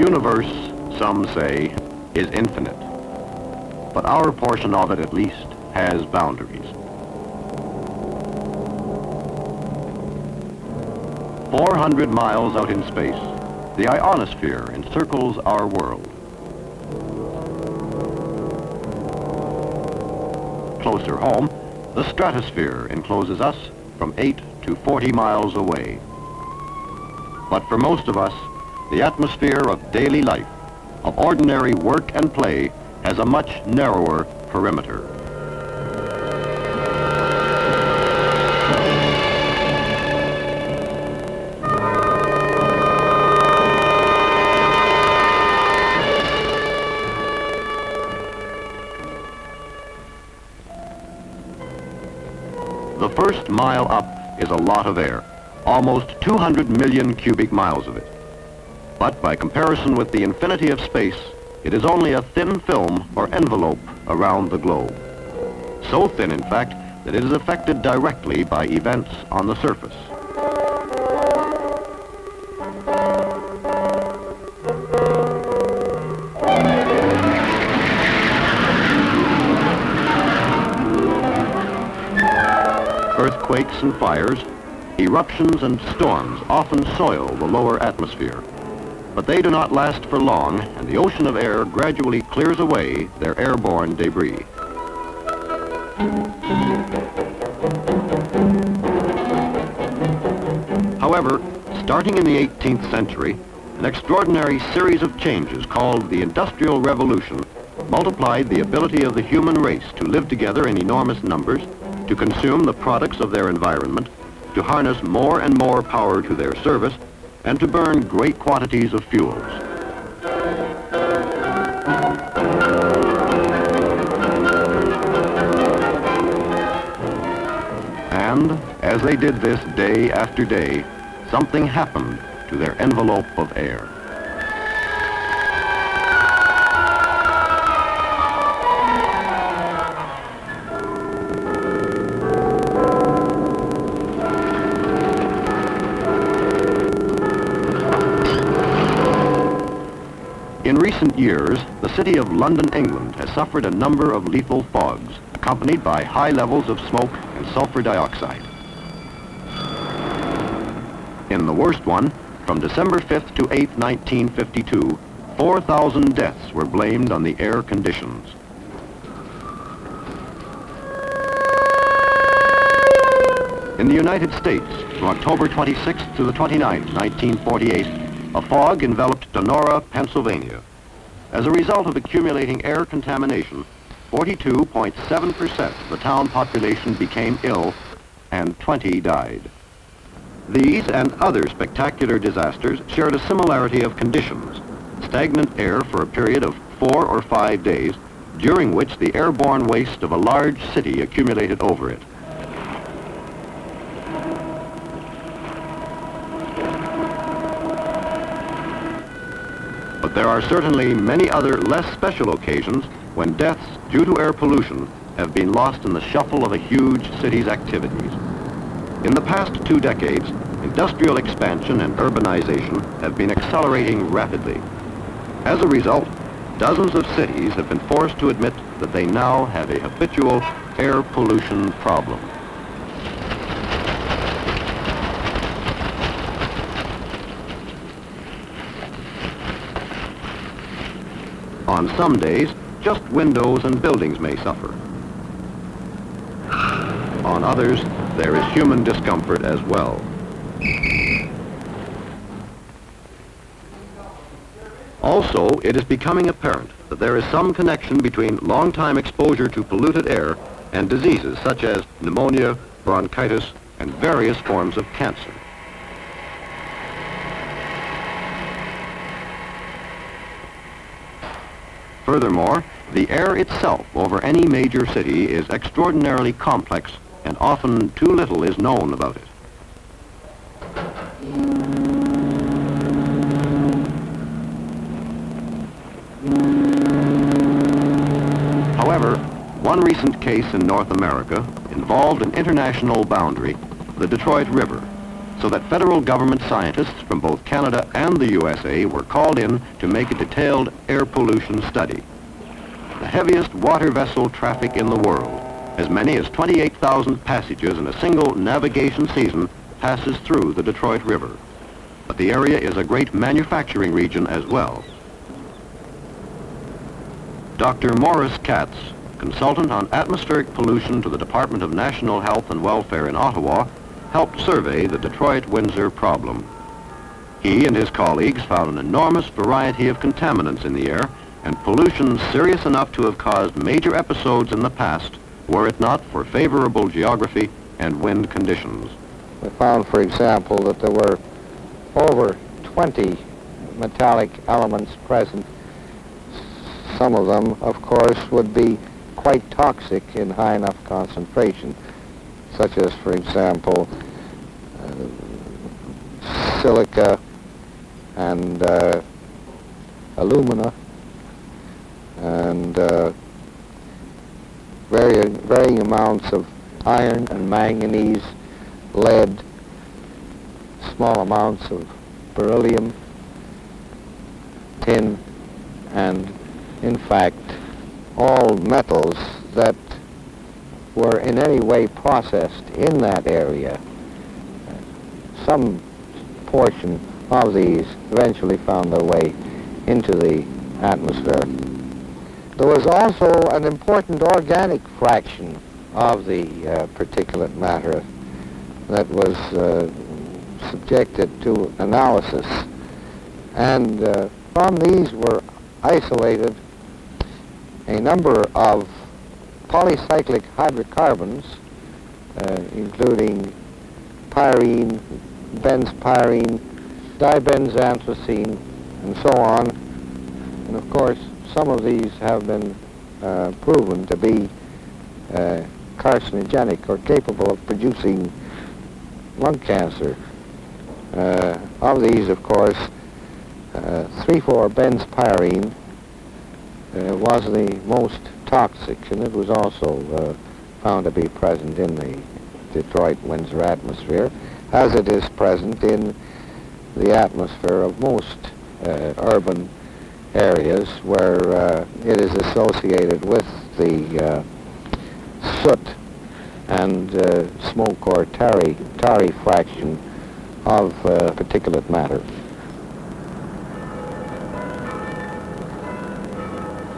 universe, some say, is infinite, but our portion of it at least has boundaries. 400 miles out in space, the ionosphere encircles our world. Closer home, the stratosphere encloses us from 8 to 40 miles away. But for most of us, the atmosphere of daily life, of ordinary work and play, has a much narrower perimeter. The first mile up is a lot of air, almost 200 million cubic miles of it. But by comparison with the infinity of space, it is only a thin film or envelope around the globe. So thin, in fact, that it is affected directly by events on the surface. Earthquakes and fires, eruptions and storms often soil the lower atmosphere. But they do not last for long, and the ocean of air gradually clears away their airborne debris. However, starting in the 18th century, an extraordinary series of changes called the Industrial Revolution multiplied the ability of the human race to live together in enormous numbers, to consume the products of their environment, to harness more and more power to their service, and to burn great quantities of fuels. And as they did this day after day, something happened to their envelope of air. In recent years, the city of London, England, has suffered a number of lethal fogs, accompanied by high levels of smoke and sulfur dioxide. In the worst one, from December 5th to 8th, 1952, 4,000 deaths were blamed on the air conditions. In the United States, from October 26th to the 29th, 1948, a fog enveloped Donora, Pennsylvania. As a result of accumulating air contamination, 42.7% of the town population became ill and 20 died. These and other spectacular disasters shared a similarity of conditions: stagnant air for a period of 4 or 5 days, during which the airborne waste of a large city accumulated over it. But there are certainly many other less special occasions when deaths due to air pollution have been lost in the shuffle of a huge city's activities. In the past 2 decades, industrial expansion and urbanization have been accelerating rapidly. As a result, dozens of cities have been forced to admit that they now have a habitual air pollution problem. On some days, just windows and buildings may suffer. On others, there is human discomfort as well. Also, it is becoming apparent that there is some connection between long-time exposure to polluted air and diseases such as pneumonia, bronchitis, and various forms of cancer. Furthermore, the air itself over any major city is extraordinarily complex, and often too little is known about it. However, one recent case in North America involved an international boundary, the Detroit River, so that federal government scientists from both Canada and the U.S.A. were called in to make a detailed air pollution study. The heaviest water vessel traffic in the world, as many as 28,000 passages in a single navigation season, passes through the Detroit River. But the area is a great manufacturing region as well. Dr. Morris Katz, consultant on atmospheric pollution to the Department of National Health and Welfare in Ottawa, helped survey the Detroit-Windsor problem. He and his colleagues found an enormous variety of contaminants in the air and pollution serious enough to have caused major episodes in the past were it not for favorable geography and wind conditions. We found, for example, that there were over 20 metallic elements present. Some of them, of course, would be quite toxic in high enough concentration, such as, for example, silica and alumina and varying amounts of iron and manganese, lead, small amounts of beryllium, tin, and in fact all metals that were in any way processed in that area. Some portion of these eventually found their way into the atmosphere. There was also an important organic fraction of the particulate matter that was subjected to analysis, and from these were isolated a number of polycyclic hydrocarbons, including pyrene, benzpyrene, dibenzanthracene, and so on. And of course, some of these have been proven to be carcinogenic or capable of producing lung cancer. Of these, of course, 3,4-benzpyrene was the most toxic, and it was also found to be present in the Detroit-Windsor atmosphere, as it is present in the atmosphere of most urban areas where it is associated with the soot and smoke or tarry fraction of particulate matter.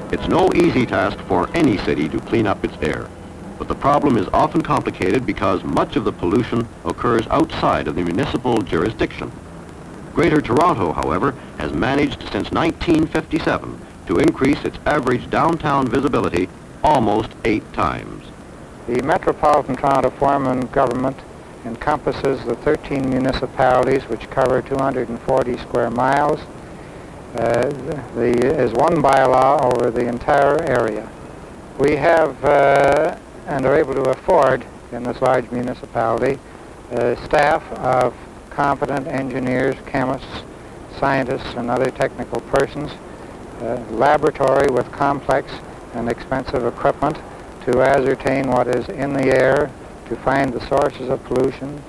It's no easy task for any city to clean up its air, but the problem is often complicated because much of the pollution occurs outside of the municipal jurisdiction. Greater Toronto, however, has managed since 1957 to increase its average downtown visibility almost 8 times. The Metropolitan Toronto form of government encompasses the 13 municipalities which cover 240 square miles. Is one bylaw over the entire area. We have and are able to afford in this large municipality staff of competent engineers, chemists, scientists, and other technical persons, laboratory with complex and expensive equipment to ascertain what is in the air, to find the sources of pollution,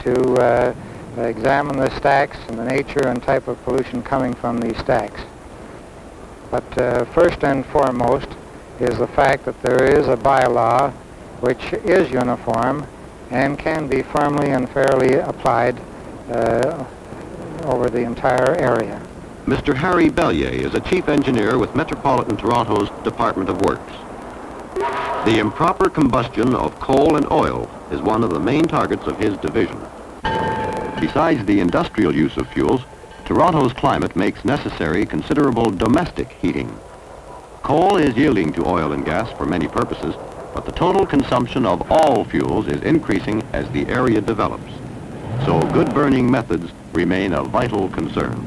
to examine the stacks and the nature and type of pollution coming from these stacks. But first and foremost is the fact that there is a bylaw which is uniform and can be firmly and fairly applied over the entire area. Mr. Harry Bellier is a chief engineer with Metropolitan Toronto's Department of Works. The improper combustion of coal and oil is one of the main targets of his division. Besides the industrial use of fuels, Toronto's climate makes necessary considerable domestic heating. Coal is yielding to oil and gas for many purposes, but the total consumption of all fuels is increasing as the area develops. So good burning methods remain a vital concern.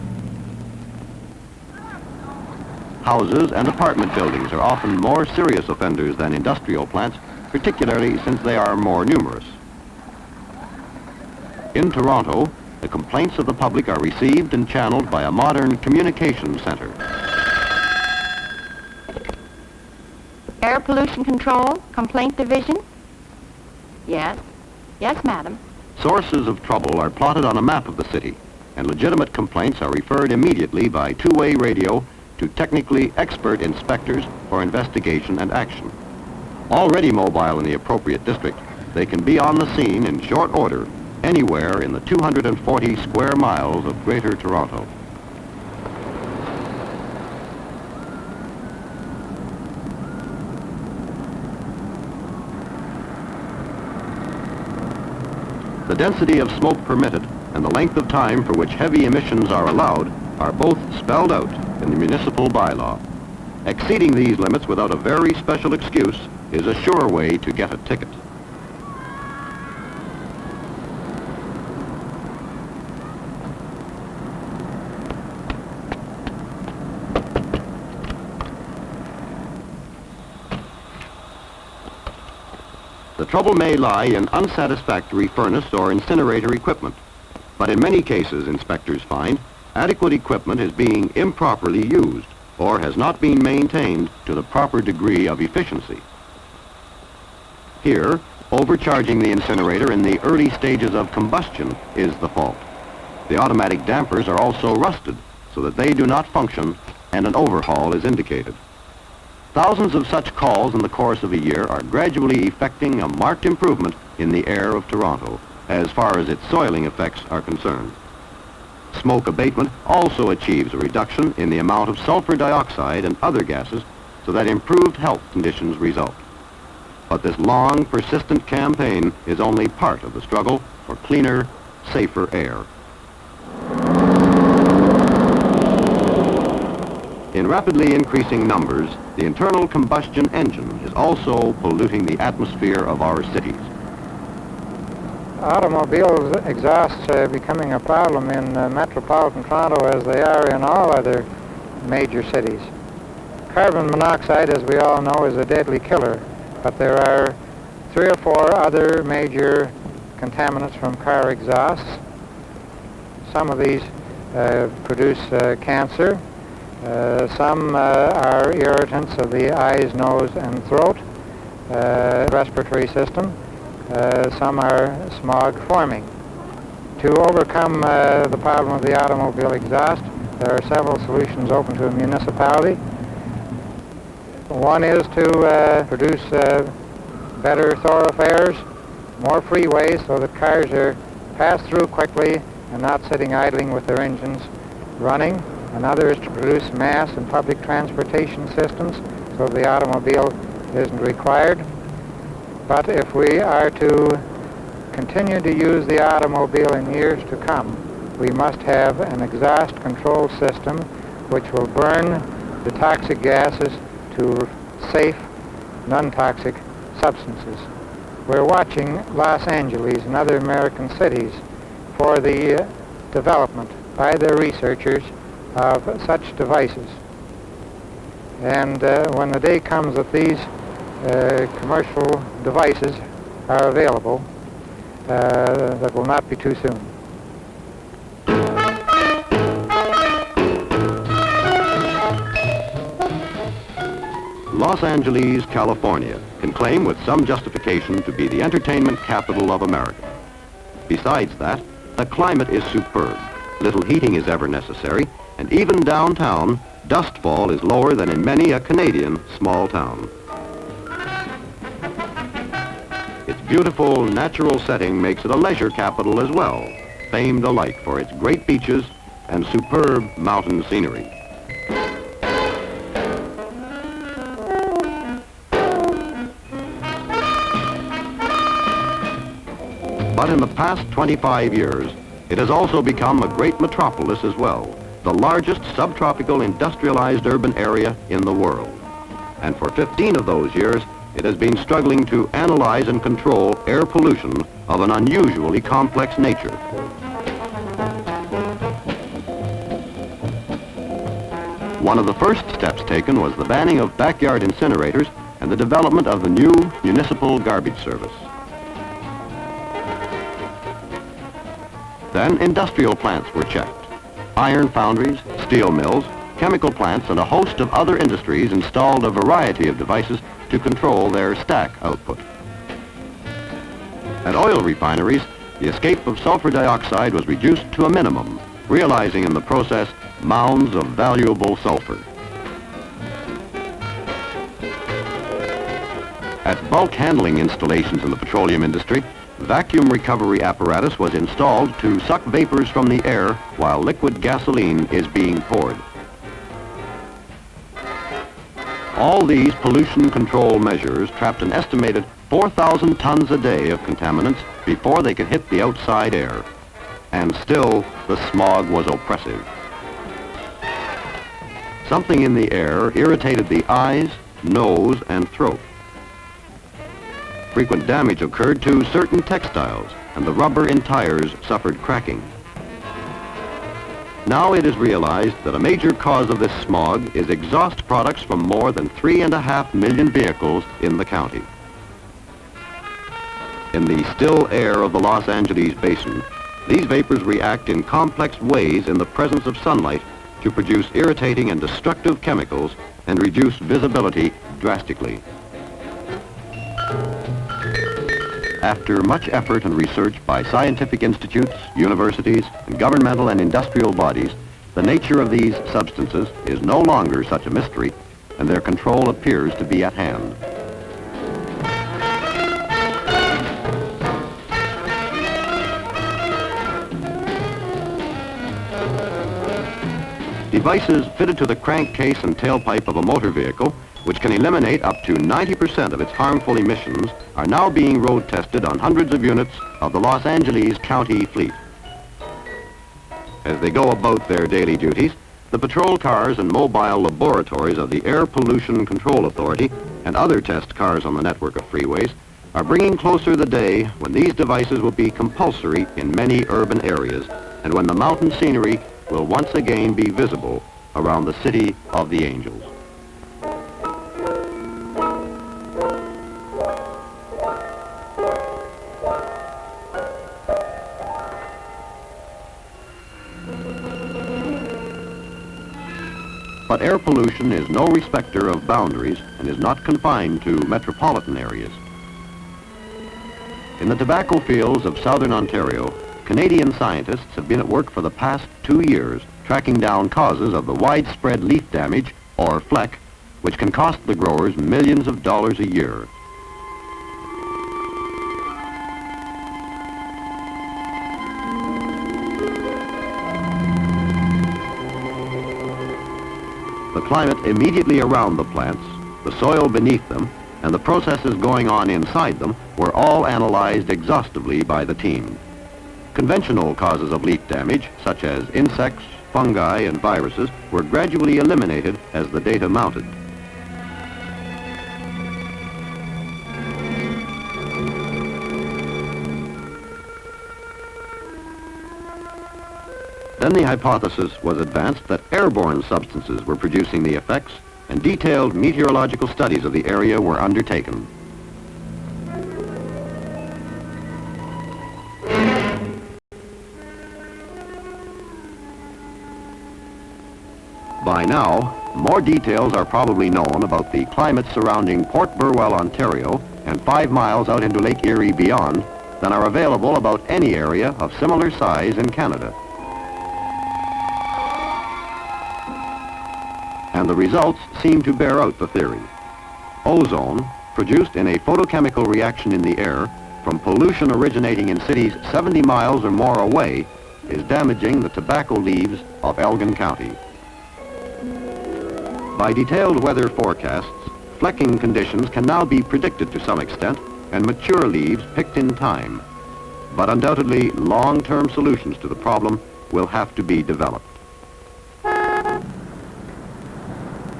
Houses and apartment buildings are often more serious offenders than industrial plants, particularly since they are more numerous. In Toronto, the complaints of the public are received and channeled by a modern communication center. Air Pollution Control, Complaint Division? Yes. Yes, madam. Sources of trouble are plotted on a map of the city, and legitimate complaints are referred immediately by two-way radio to technically expert inspectors for investigation and action. Already mobile in the appropriate district, they can be on the scene in short order anywhere in the 240 square miles of Greater Toronto. The density of smoke permitted and the length of time for which heavy emissions are allowed are both spelled out in the municipal bylaw. Exceeding these limits without a very special excuse is a sure way to get a ticket. The trouble may lie in unsatisfactory furnace or incinerator equipment, but in many cases, inspectors find, adequate equipment is being improperly used or has not been maintained to the proper degree of efficiency. Here, overcharging the incinerator in the early stages of combustion is the fault. The automatic dampers are also rusted so that they do not function and an overhaul is indicated. Thousands of such calls in the course of a year are gradually effecting a marked improvement in the air of Toronto as far as its soiling effects are concerned. Smoke abatement also achieves a reduction in the amount of sulfur dioxide and other gases so that improved health conditions result. But this long, persistent campaign is only part of the struggle for cleaner, safer air. In rapidly increasing numbers, the internal combustion engine is also polluting the atmosphere of our cities. Automobile exhausts are becoming a problem in metropolitan Toronto as they are in all other major cities. Carbon monoxide, as we all know, is a deadly killer, but there are 3 or 4 other major contaminants from car exhausts. Some of these produce cancer. Some are irritants of the eyes, nose, and throat, respiratory system. Some are smog forming. To overcome the problem of the automobile exhaust, there are several solutions open to a municipality. One is to produce better thoroughfares, more freeways so that cars are passed through quickly and not sitting idling with their engines running. Another is to produce mass and public transportation systems so the automobile isn't required. But if we are to continue to use the automobile in years to come, we must have an exhaust control system which will burn the toxic gases to safe, non-toxic substances. We're watching Los Angeles and other American cities for the development by their researchers of such devices. And when the day comes that these commercial devices are available, that will not be too soon. Los Angeles, California, can claim with some justification to be the entertainment capital of America. Besides that, the climate is superb. Little heating is ever necessary, and even downtown, dustfall is lower than in many a Canadian small town. Its beautiful natural setting makes it a leisure capital as well, famed alike for its great beaches and superb mountain scenery. But in the past 25 years, it has also become a great metropolis as well, the largest subtropical industrialized urban area in the world. And for 15 of those years, it has been struggling to analyze and control air pollution of an unusually complex nature. One of the first steps taken was the banning of backyard incinerators and the development of the new municipal garbage service. Then industrial plants were checked. Iron foundries, steel mills, chemical plants, and a host of other industries installed a variety of devices to control their stack output. At oil refineries, the escape of sulfur dioxide was reduced to a minimum, realizing in the process mounds of valuable sulfur. At bulk handling installations in the petroleum industry, vacuum recovery apparatus was installed to suck vapors from the air while liquid gasoline is being poured. All these pollution control measures trapped an estimated 4,000 tons a day of contaminants before they could hit the outside air. And still, the smog was oppressive. Something in the air irritated the eyes, nose, and throat. Frequent damage occurred to certain textiles, and the rubber in tires suffered cracking. Now it is realized that a major cause of this smog is exhaust products from more than 3.5 million vehicles in the county. In the still air of the Los Angeles basin, these vapors react in complex ways in the presence of sunlight to produce irritating and destructive chemicals and reduce visibility drastically. After much effort and research by scientific institutes, universities, and governmental and industrial bodies, the nature of these substances is no longer such a mystery, and their control appears to be at hand. Devices fitted to the crankcase and tailpipe of a motor vehicle, which can eliminate up to 90% of its harmful emissions, are now being road tested on hundreds of units of the Los Angeles County fleet. As they go about their daily duties, the patrol cars and mobile laboratories of the Air Pollution Control Authority and other test cars on the network of freeways are bringing closer the day when these devices will be compulsory in many urban areas and when the mountain scenery will once again be visible around the City of the Angels. But air pollution is no respecter of boundaries and is not confined to metropolitan areas. In the tobacco fields of southern Ontario, Canadian scientists have been at work for the past 2 years tracking down causes of the widespread leaf damage, or fleck, which can cost the growers millions of dollars a year. The climate immediately around the plants, the soil beneath them, and the processes going on inside them were all analyzed exhaustively by the team. Conventional causes of leaf damage, such as insects, fungi, and viruses, were gradually eliminated as the data mounted. Then the hypothesis was advanced that airborne substances were producing the effects, and detailed meteorological studies of the area were undertaken. By now, more details are probably known about the climate surrounding Port Burwell, Ontario, and 5 miles out into Lake Erie beyond than are available about any area of similar size in Canada. And the results seem to bear out the theory. Ozone, produced in a photochemical reaction in the air from pollution originating in cities 70 miles or more away, is damaging the tobacco leaves of Elgin County. By detailed weather forecasts, flecking conditions can now be predicted to some extent and mature leaves picked in time. But undoubtedly, long-term solutions to the problem will have to be developed.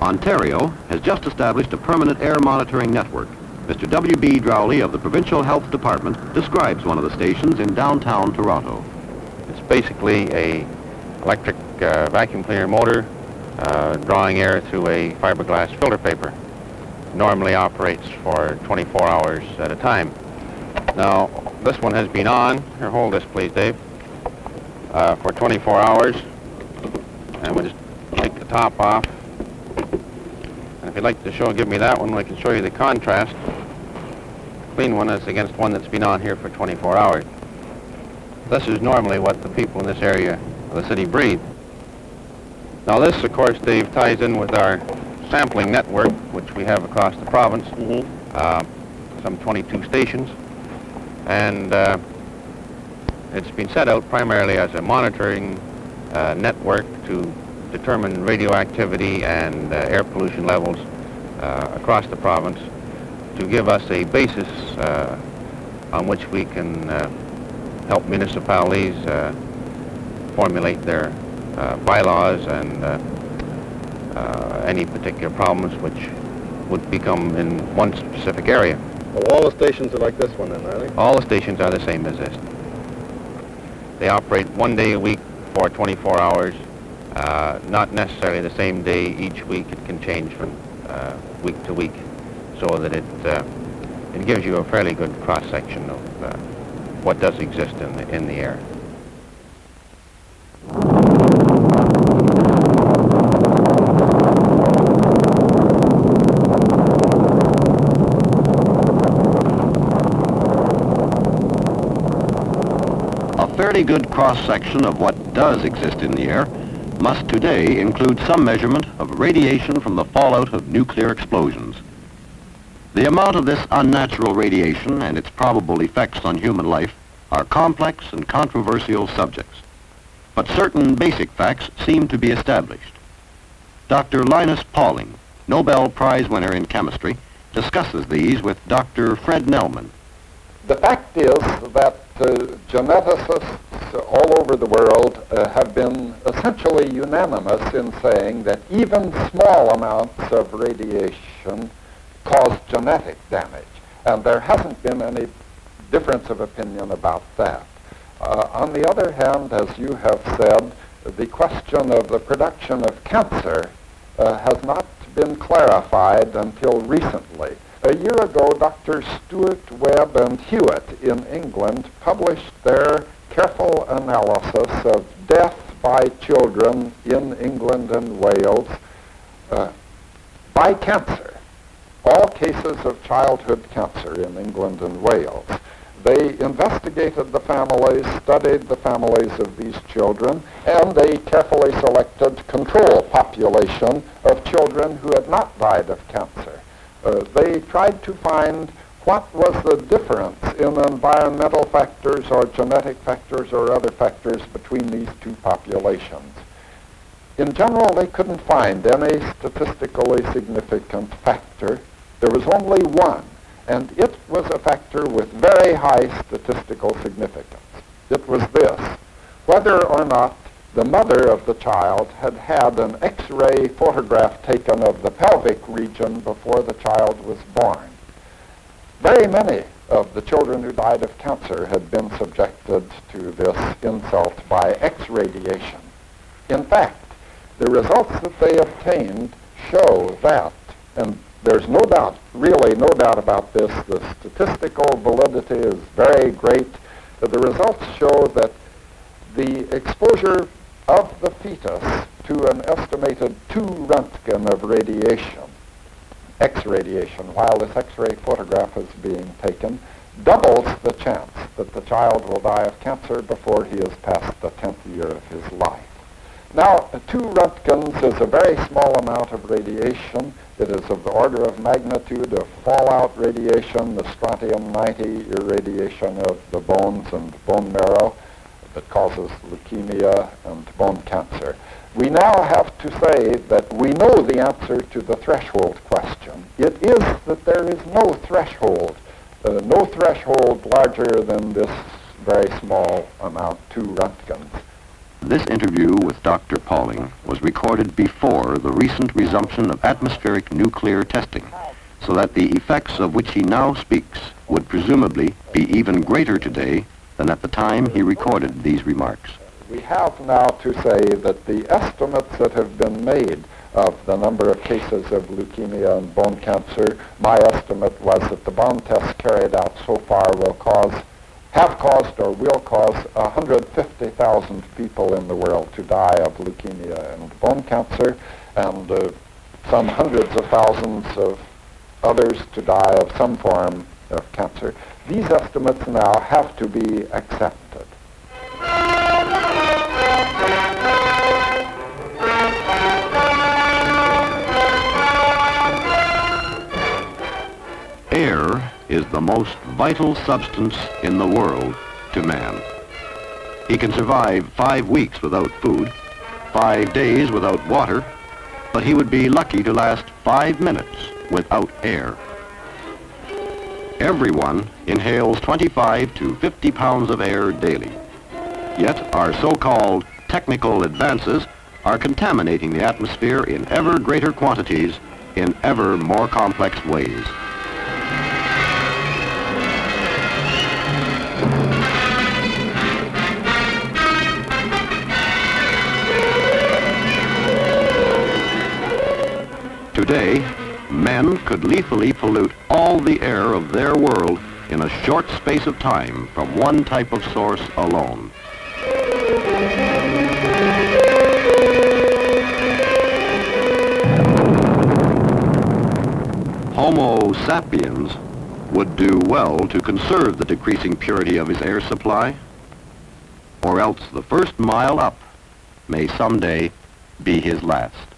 Ontario has just established a permanent air monitoring network. Mr. W.B. Drowley of the Provincial Health Department describes one of the stations in downtown Toronto. It's basically a electric vacuum cleaner motor drawing air through a fiberglass filter paper. Normally operates for 24 hours at a time. Now, this one has been on. Here, hold this please, Dave. For 24 hours. And we'll just take the top off. And if you'd like to give me that one, I can show you the contrast. Clean one is against one that's been on here for 24 hours. This is normally what the people in this area of the city breathe. Now this, of course, Dave, ties in with our sampling network, which we have across the province, some 22 stations, and it's been set out primarily as a monitoring network to determine radioactivity and air pollution levels across the province, to give us a basis on which we can help municipalities formulate their bylaws and any particular problems which would become in one specific area. Well, all the stations are like this one then, are they? All the stations are the same as this. They operate 1 day a week for 24 hours, not necessarily the same day each week. It can change from week to week, so that it gives you a fairly good cross-section of what does exist in the air. A fairly good cross-section of what does exist in the air must today include some measurement of radiation from the fallout of nuclear explosions. The amount of this unnatural radiation and its probable effects on human life are complex and controversial subjects, but certain basic facts seem to be established. Dr. Linus Pauling, Nobel Prize winner in chemistry, discusses these with Dr. Fred Nelman. The fact is that geneticists all over the world have been essentially unanimous in saying that even small amounts of radiation cause genetic damage, and there hasn't been any difference of opinion about that. On the other hand, as you have said, the question of the production of cancer has not been clarified until recently. A year ago, Dr. Stewart, Webb, and Hewitt in England published their careful analysis of death by children in England and Wales by cancer. All cases of childhood cancer in England and Wales. They investigated the families, studied the families of these children, and they carefully selected control population of children who had not died of cancer. They tried to find what was the difference in environmental factors or genetic factors or other factors between these two populations. In general, they couldn't find any statistically significant factor. There was only one, and it was a factor with very high statistical significance. It was this: whether or not the mother of the child had had an X-ray photograph taken of the pelvic region before the child was born. Very many of the children who died of cancer had been subjected to this insult by X-radiation. In fact, the results that they obtained show that, and there's no doubt, really no doubt about this, the statistical validity is very great. The results show that the exposure of the fetus to an estimated 2 Röntgen of radiation, X-radiation, while this X-ray photograph is being taken, doubles the chance that the child will die of cancer before he is past the 10th year of his life. Now, 2 Röntgens is a very small amount of radiation. It is of the order of magnitude of fallout radiation, the strontium-90 irradiation of the bones and bone marrow that causes leukemia and bone cancer. We now have to say that we know the answer to the threshold question. It is that there is no threshold larger than this very small amount, 2 Röntgens. This interview with Dr. Pauling was recorded before the recent resumption of atmospheric nuclear testing, so that the effects of which he now speaks would presumably be even greater today than at the time he recorded these remarks. We have now to say that the estimates that have been made of the number of cases of leukemia and bone cancer, my estimate was that the bone tests carried out so far have caused or will cause 150,000 people in the world to die of leukemia and bone cancer, and some hundreds of thousands of others to die of some form of cancer. These estimates now have to be accepted. is the most vital substance in the world to man. He can survive 5 weeks without food, 5 days without water, but he would be lucky to last 5 minutes without air. Everyone inhales 25 to 50 pounds of air daily. Yet our so-called technical advances are contaminating the atmosphere in ever greater quantities in ever more complex ways. Today, men could lethally pollute all the air of their world in a short space of time from one type of source alone. Homo sapiens would do well to conserve the decreasing purity of his air supply, or else the first mile up may someday be his last.